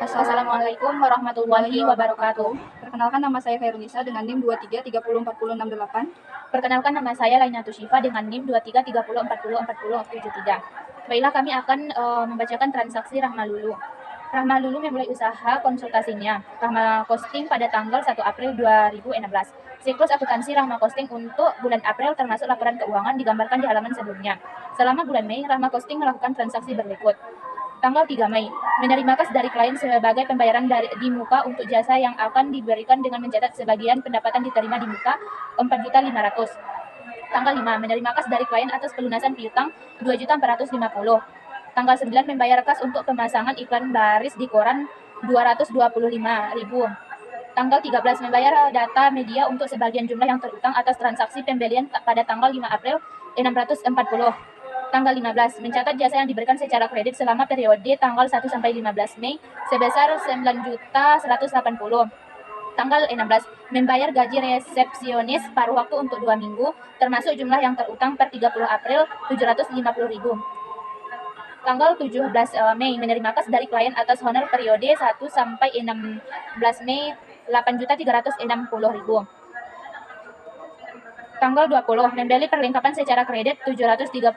Assalamualaikum warahmatullahi wabarakatuh. Perkenalkan, nama saya Khairunisa dengan NIM 23304068. Perkenalkan, nama saya Lainatus Syifa dengan NIM 2330404073. Baiklah, kami akan membacakan transaksi Rahma Lulu. Rahma Lulu memulai usaha konsultasinya Rahma Costing pada tanggal 1 April 2016. Siklus akuntansi Rahma Costing untuk bulan April termasuk laporan keuangan digambarkan di halaman sebelumnya. Selama bulan Mei, Rahma Costing melakukan transaksi berikut. Tanggal 3 Mei, menerima kas dari klien sebagai pembayaran di muka untuk jasa yang akan diberikan dengan mencatat sebagian pendapatan diterima di muka 4.500.000. Tanggal 5, menerima kas dari klien atas pelunasan piutang 2.450.000. Tanggal 9, membayar kas untuk pemasangan iklan baris di koran 225.000. Tanggal 13, membayar data media untuk sebagian jumlah yang terutang atas transaksi pembelian pada tanggal 5 April 640. Tanggal 15, mencatat jasa yang diberikan secara kredit selama periode tanggal 1 sampai 15 Mei sebesar 9.180. Tanggal 16, membayar gaji resepsionis paruh waktu untuk 2 minggu, termasuk jumlah yang terutang per 30 April 750.000. Tanggal 17 Mei, menerima kas dari klien atas honor periode 1 sampai 16 Mei 8.360.000. Tanggal 20, membeli perlengkapan secara kredit 735.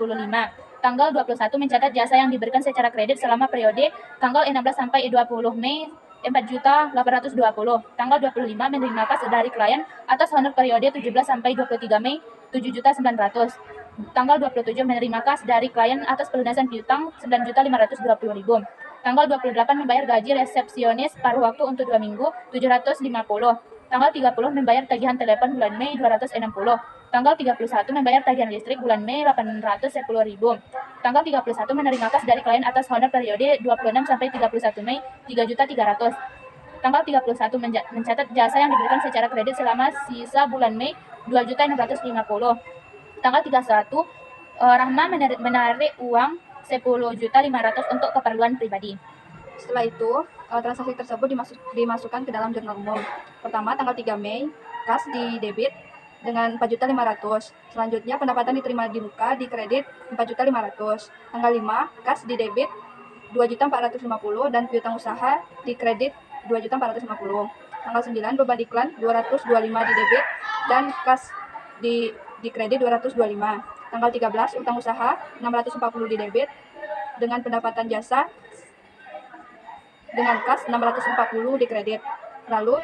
Tanggal 21, mencatat jasa yang diberikan secara kredit selama periode tanggal 16 sampai 20 Mei 4.820. Tanggal 25, menerima kas dari klien atas honor periode 17 sampai 23 Mei 7.900. Tanggal 27, menerima kas dari klien atas pelunasan piutang 9.520.000. Tanggal 28, membayar gaji resepsionis paruh waktu untuk 2 minggu 750. Tanggal 30, membayar tagihan telepon bulan Mei 260. Tanggal 31, membayar tagihan listrik bulan Mei 810.000. Tanggal 31, menerima kas dari klien atas honor periode 26 sampai 31 Mei 3.300. Tanggal 31, mencatat jasa yang diberikan secara kredit selama sisa bulan Mei 2.650. Tanggal 31, Rahma menarik uang 10.500.000 untuk keperluan pribadi. Setelah itu, transaksi tersebut dimasukkan ke dalam jurnal umum. Pertama, tanggal 3 Mei, kas di debit dengan 4.500.000. Selanjutnya, pendapatan diterima di muka di kredit 4.500.000. Tanggal 5, kas di debit 2.450.000 dan piutang usaha di kredit 2.450.000. Tanggal 9, beban iklan 225 di debit dan kas di kredit 225. Tanggal 13, utang usaha 640 di debit dengan pendapatan jasa dengan kas 640 di kredit. Lalu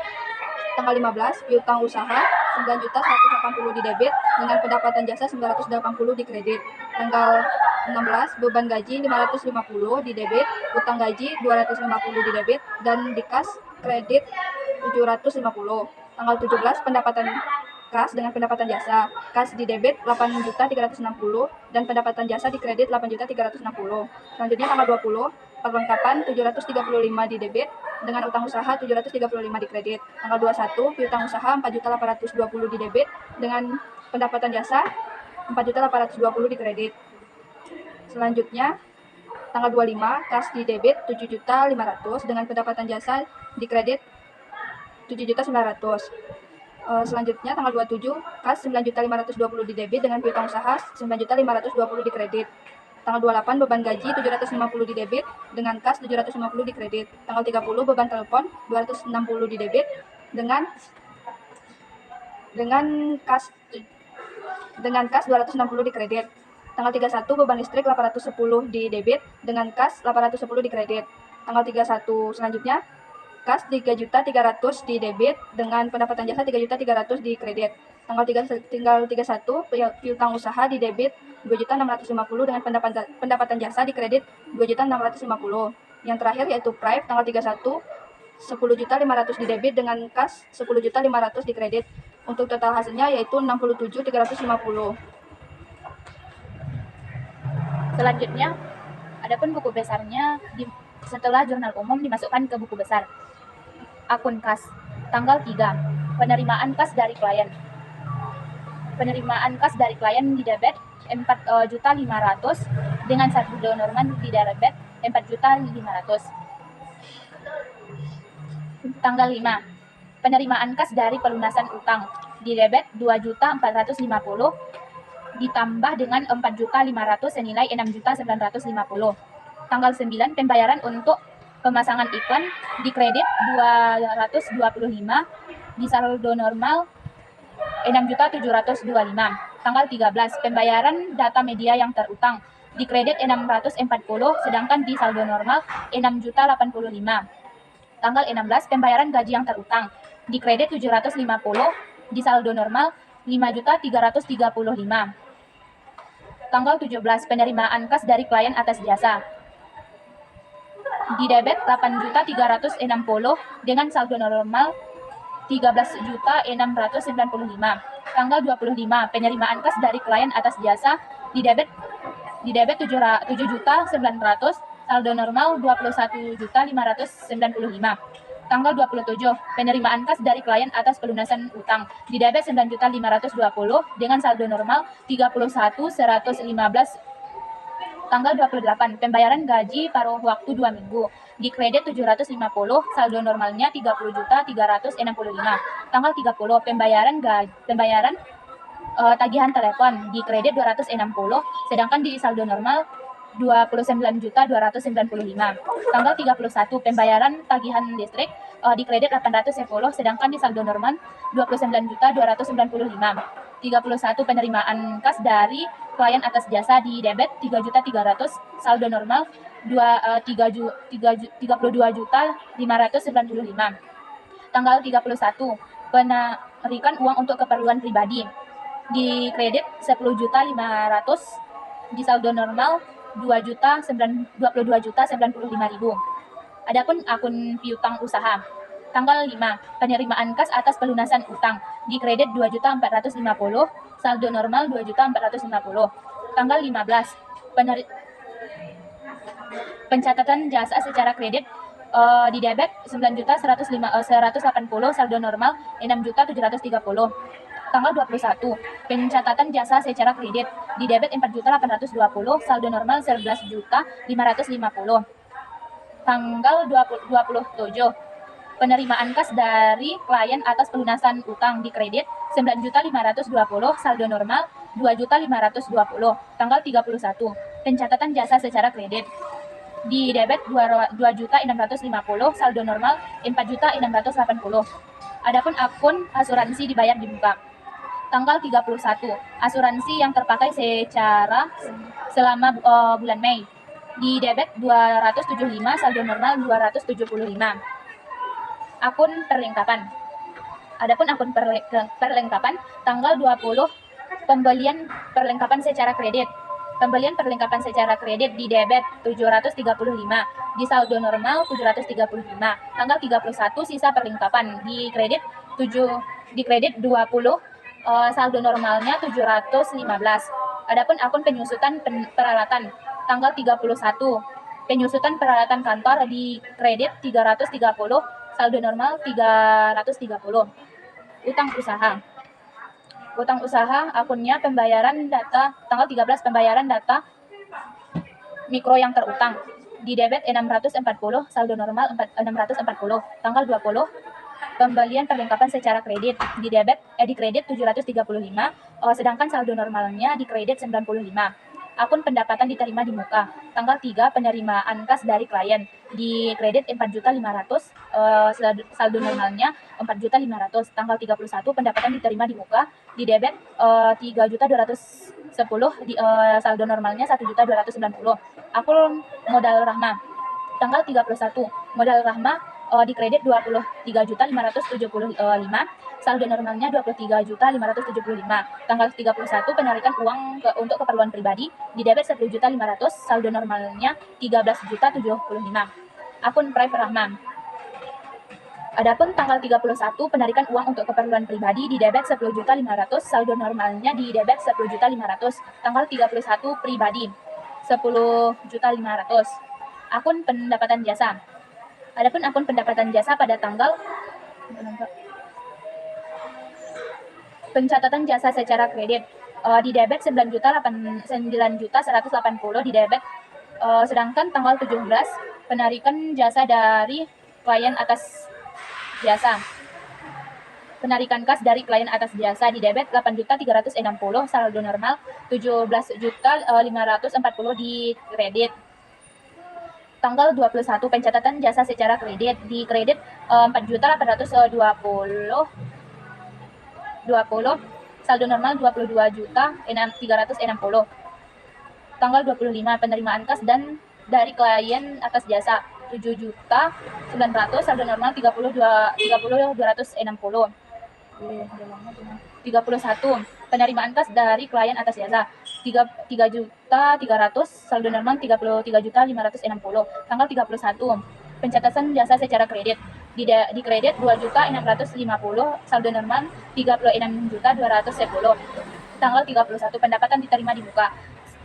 tanggal 15, piutang usaha 9.180 di debit dengan pendapatan jasa 980 di kredit. Tanggal 16, beban gaji 550 di debit, utang gaji 250 di debit dan di kas kredit 750. Tanggal 17, pendapatan kas dengan pendapatan jasa. Kas di debit 8.360 dan pendapatan jasa di kredit 8.360. Selanjutnya tanggal 20, perlengkapan 735 di debit dengan utang usaha 735 di kredit. Tanggal 21, piutang usaha 4.820 di debit dengan pendapatan jasa 4.820 di kredit. Selanjutnya tanggal 25, kas di debit 7.500 dengan pendapatan jasa di kredit 7.900. Selanjutnya tanggal 27, kas 9.520 di debit dengan piutang usaha 9.520 di kredit. Tanggal 28, beban gaji 750 di debit dengan kas 750 di kredit. Tanggal 30, beban telepon 260 di debit dengan kas 260 di kredit. Tanggal 31, beban listrik 810 di debit dengan kas 810 di kredit. Tanggal 31 selanjutnya, kas 3.300.000 di debit dengan pendapatan jasa 3.300.000 di kredit. Tanggal 31, piutang usaha di debit 2.650 dengan pendapatan jasa di kredit 2.650. Yang terakhir yaitu Prive tanggal 31, 10.500 di debit dengan kas 10.500 di kredit. Untuk total hasilnya yaitu 67.350. Selanjutnya, adapun buku besarnya setelah jurnal umum dimasukkan ke buku besar. Akun kas, tanggal 3, penerimaan kas dari klien. Penerimaan kas dari klien di debit 4.500.000 dengan saldo normal di debit 4.500.000. Tanggal 5, penerimaan kas dari pelunasan utang di debit 2.450.000 ditambah dengan 4.500.000 senilai 6.950. Tanggal 9, pembayaran untuk pemasangan iklan di kredit 225, di saldo normal 6.725. Tanggal 13, pembayaran data media yang terutang di kredit 640, sedangkan di saldo normal 6.085. Tanggal 16, pembayaran gaji yang terutang di kredit 750, di saldo normal 5.335. Tanggal 17, penerimaan kas dari klien atas jasa di debit 8.360 dengan saldo normal 13.695. Tanggal 25, penerimaan kas dari klien atas jasa di debit 7.900, saldo normal 21.595. Tanggal 27, penerimaan kas dari klien atas pelunasan utang di debit 9.520 dengan saldo normal 31.115. Tanggal 28, pembayaran gaji paruh waktu 2 minggu di kredit 750, saldo normalnya 30.365. Tanggal 30, pembayaran tagihan telepon di kredit 260, sedangkan di saldo normal 29.295. Tanggal 31, pembayaran tagihan listrik di kredit 810, sedangkan di saldo normal 29.295. 31, penerimaan kas dari klien atas jasa di debit 3.300, saldo normal 32.595. Tanggal 31, penarikan uang untuk keperluan pribadi di kredit 10.500, di saldo normal 22.095.000. Adapun akun piutang usaha. Tanggal 5, penerimaan kas atas pelunasan utang di kredit 2.450, saldo normal 2.450. Tanggal 15, pencatatan jasa secara kredit di debit 9.180, saldo normal 6.730. Tanggal 21, pencatatan jasa secara kredit di debit 4.820, saldo normal 11.550. Tanggal 27, penerimaan kas dari klien atas pelunasan utang di kredit 9.520, saldo normal 2.520. Tanggal 31, pencatatan jasa secara kredit di debit 2.650, saldo normal 4.680. Adapun akun asuransi dibayar di muka. Tanggal 31, asuransi yang terpakai secara selama bulan Mei di debit 275, saldo normal 275. Akun perlengkapan. Adapun akun perlengkapan, tanggal 20, pembelian perlengkapan secara kredit. Pembelian perlengkapan secara kredit di debit 735, di saldo normal 735. Tanggal 31, sisa perlengkapan di kredit 20, saldo normalnya 715. Adapun akun penyusutan peralatan, tanggal 31, penyusutan peralatan kantor di kredit 330, saldo normal 330. Utang usaha. Utang usaha akunnya pembayaran data, tanggal 13, pembayaran data mikro yang terutang di debit 640, saldo normal 640. Tanggal 20, pembelian perlengkapan secara kredit di kredit 735, sedangkan saldo normalnya di kredit 95. Akun pendapatan diterima di muka. Tanggal 3, penerimaan kas dari klien di kredit 4.500, saldo normalnya 4.500. Tanggal 31, pendapatan diterima di muka di debit 3.210, di saldo normalnya 1.290. Akun modal rahma. Tanggal 31, modal rahma di kredit 23.575, saldo normalnya 23.575. Tanggal 31, penarikan uang untuk keperluan pribadi di debit 10.500, saldo normalnya 13.075. Akun private rahma. Adapun tanggal 31, penarikan uang untuk keperluan pribadi di debit 10.500, saldo normalnya di debit 10.500. Tanggal 31, pribadi 10.500. Akun pendapatan jasa. Adapun akun pendapatan jasa pada tanggal pencatatan jasa secara kredit di debit 9.180 di debit, sedangkan tanggal 17, penarikan jasa dari klien atas jasa. Penarikan kas dari klien atas jasa di debit 8.360, saldo normal 17.540 di kredit. Tanggal 21 pencatatan jasa secara kredit. Di kredit 4.820.20, saldo normal 22.360. Tanggal 25 penerimaan kas dan dari klien atas jasa 7.900.000, saldo normal 30.260. 31 penerimaan kas dari klien atas jasa 3.300.000, saldo normal 33.560. Tanggal 31 pencatatan jasa secara kredit. Di kredit 2.650.000, saldo normal 36.210. Tanggal 31 pendapatan diterima di muka.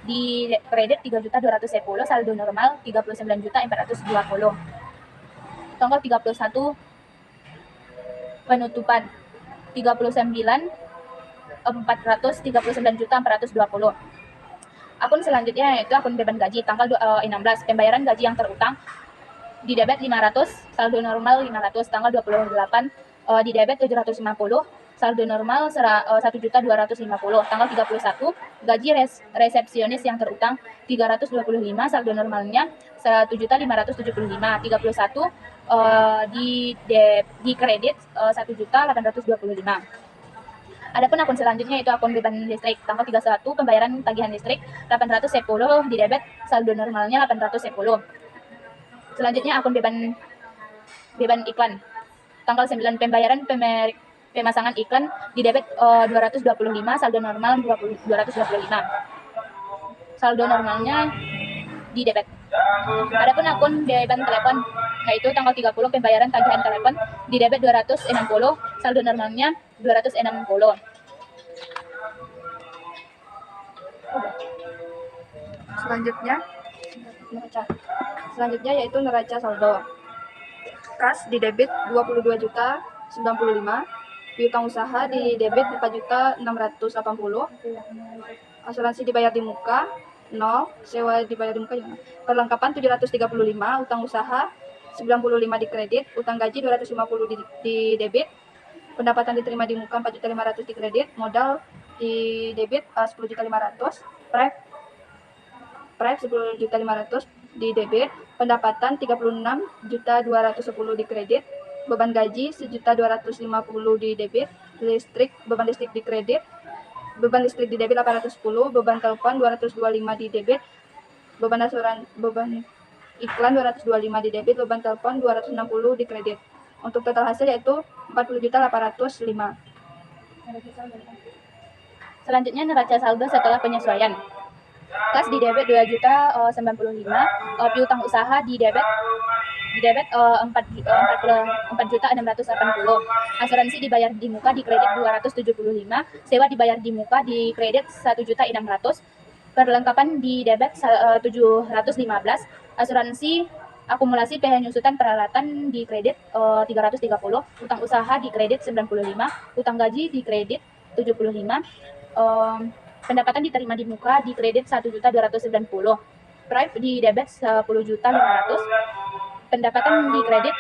Di kredit 3.210.000, saldo normal 39.420. Tanggal 31 penutupan 439.420. Akun selanjutnya yaitu akun beban gaji. Tanggal 16 pembayaran gaji yang terutang. Di debit 500, saldo normal 500. Tanggal 28 di debit 750, saldo normal 1.250. Tanggal 31 gaji resepsionis yang terutang 325, saldo normalnya 1.575. 31 di kredit 1.825. Adapun akun selanjutnya itu akun beban listrik. Tanggal 31 pembayaran tagihan listrik 810, di debit saldo normalnya 810. Selanjutnya akun beban iklan. Tanggal 9 pembayaran pemasangan iklan, di debit 225, saldo normal 225. Saldo normalnya di debit. Adapun akun beban telepon yaitu tanggal 30 pembayaran tagihan telepon, di debit 260, saldo normalnya 260. Selanjutnya yaitu neraca saldo. Kas di debit 22.095, piutang usaha di debit 4.680, asuransi dibayar di muka 0, sewa dibayar di muka 0. Perlengkapan 735, utang usaha 95 di kredit, utang gaji 250 di debit, pendapatan diterima di muka 4.500 di kredit, modal di debit 10.500, Prep 10.500 di debit, pendapatan 36.210 di kredit, beban gaji 1.250 di debit, beban listrik di kredit, beban listrik di debit 810, beban telepon 225 di debit, beban iklan 225 di debit, beban telepon 260 di kredit. Untuk total hasil yaitu 40.805. Selanjutnya neraca saldo setelah penyesuaian. Kas di debit 2.095, piutang usaha di debit 4.680, asuransi dibayar di muka di kredit 275, sewa dibayar di muka di kredit 1.600, perlengkapan di debit 715, asuransi akumulasi penyusutan peralatan di kredit 330, utang usaha di kredit 95, utang gaji di kredit 75, pendapatan diterima di muka di kredit 1.290, Prime di debit 10.500, pendapatan di kredit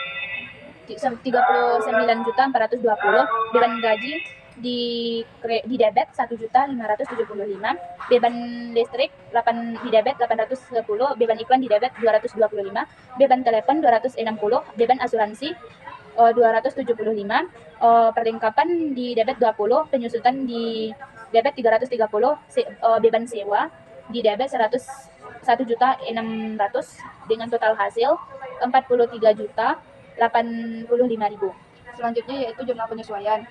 39.420, beban gaji di debit 1.575, beban listrik di debit 810, beban iklan di debit 225, beban telepon 260, beban asuransi 275, perlengkapan di debit 20, penyusutan di debit 330, beban sewa di debit 1.600.000 dengan total hasil 43.085.000. Selanjutnya yaitu jurnal penyesuaian.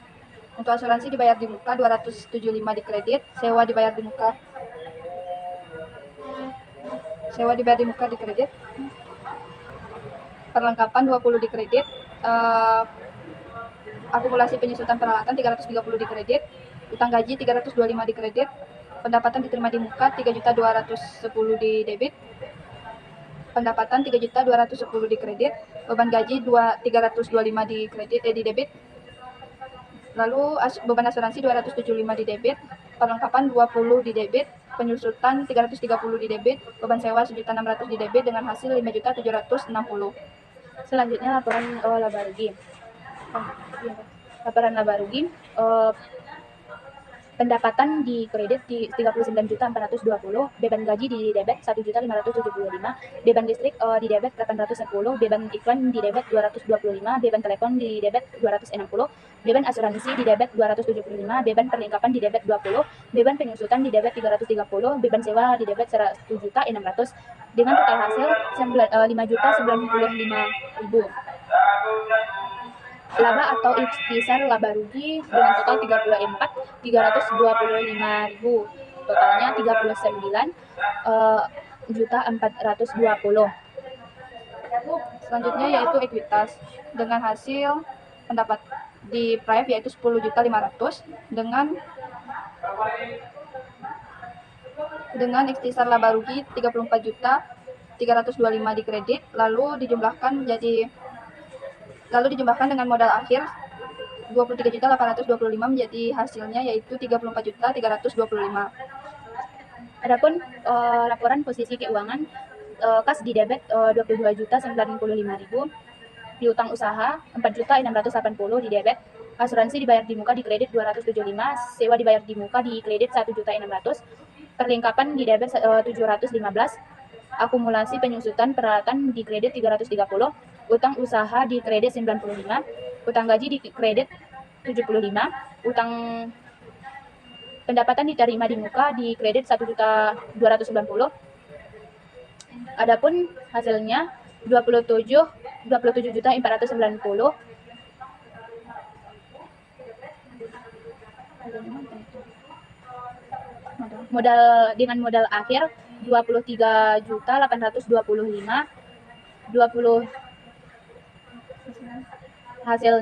Untuk asuransi dibayar di muka 275 di kredit, sewa dibayar di muka di kredit, perlengkapan 20 di kredit, akumulasi penyusutan peralatan 330 di kredit, utang gaji 325 di kredit, pendapatan diterima di muka 3.210 di debit, pendapatan 3.210 di kredit, beban gaji 325 di kredit di debit, lalu beban asuransi 275 di debit, perlengkapan 20 di debit, penyusutan 330 di debit, beban sewa 1.600 di debit dengan hasil 5.760. Selanjutnya laporan laba rugi. Laporan laba rugi Pendapatan di kredit di 39.420, beban gaji di debit 1.575, beban listrik di debit 810, beban iklan di debit 225, beban telepon di debit 260, beban asuransi di debit 275, beban perlengkapan di debit 20, beban penyusutan di debit 330, beban sewa di debit 1.600, dengan total hasil 5.095.000. Laba atau ikhtisar laba rugi dengan total 34.325.000. Totalnya 39.420. Selanjutnya yaitu ekuitas dengan hasil pendapat di Prive yaitu 10.500.000 dengan ikhtisar laba rugi 34.325 di kredit, lalu dijumlahkan dengan modal akhir 23.825 menjadi hasilnya yaitu 34.325. Adapun laporan posisi keuangan, kas di debit 22.095.000, piutang usaha 4.680 di debit, asuransi dibayar di muka di kredit 275, sewa dibayar di muka di kredit 1.600, perlengkapan di debit 715, akumulasi penyusutan peralatan di kredit 330, utang usaha di kredit 95, utang gaji di kredit 75, utang pendapatan diterima di muka di kredit 1.290. Adapun hasilnya 27.490. Dengan modal akhir 23.825. 20 hasil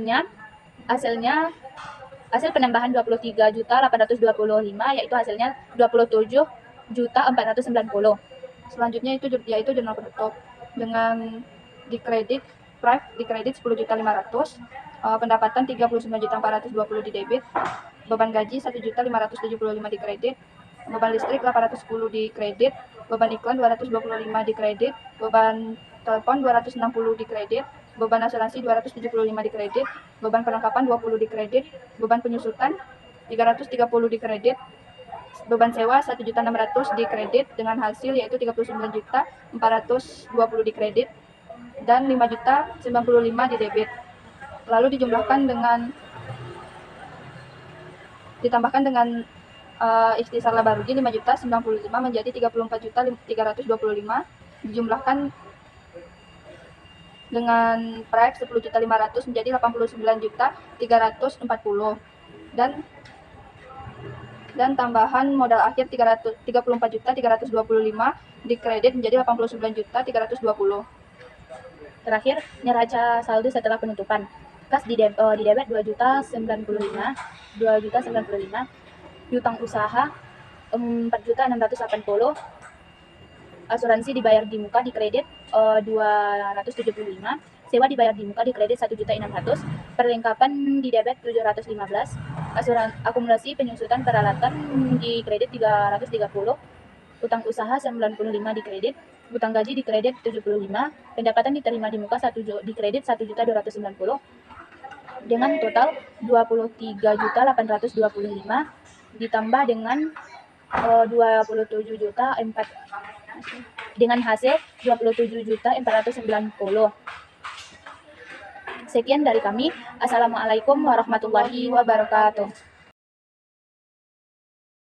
penambahan 23.825 yaitu hasilnya 27.490. Selanjutnya yaitu jurnal penutup dengan di kredit Prive di kredit 10.500.000, pendapatan 39.420 di debit, beban gaji 1.575 di kredit, beban listrik 810 di kredit, beban iklan 225 di kredit, beban telepon 260 di kredit, beban asuransi 275 di kredit, beban perlengkapan 20 di kredit, beban penyusutan 330 di kredit, beban sewa 1.600 di kredit dengan hasil yaitu 39.420 di kredit dan 5.095 di debit. Lalu ditambahkan dengan ikhtisar laba rugi 5.095 menjadi 34.325, dijumlahkan dengan Prive 10.500.000 menjadi 89.340 dan tambahan modal akhir 34.325 di kredit menjadi 89.320. Terakhir, neraca saldo setelah penutupan. Kas di debit 2.095, piutang usaha 4.680, asuransi dibayar di muka di kredit 275, sewa dibayar di muka di kredit 1.600, perlengkapan di debit 715, akumulasi penyusutan peralatan di kredit 330, utang usaha 95 di kredit, utang gaji di kredit 75, pendapatan diterima di muka di kredit 1.290, dengan total 23.825 ditambah dengan 27.400 dengan hasil 27.490. Sekian dari kami. Assalamualaikum warahmatullahi wabarakatuh.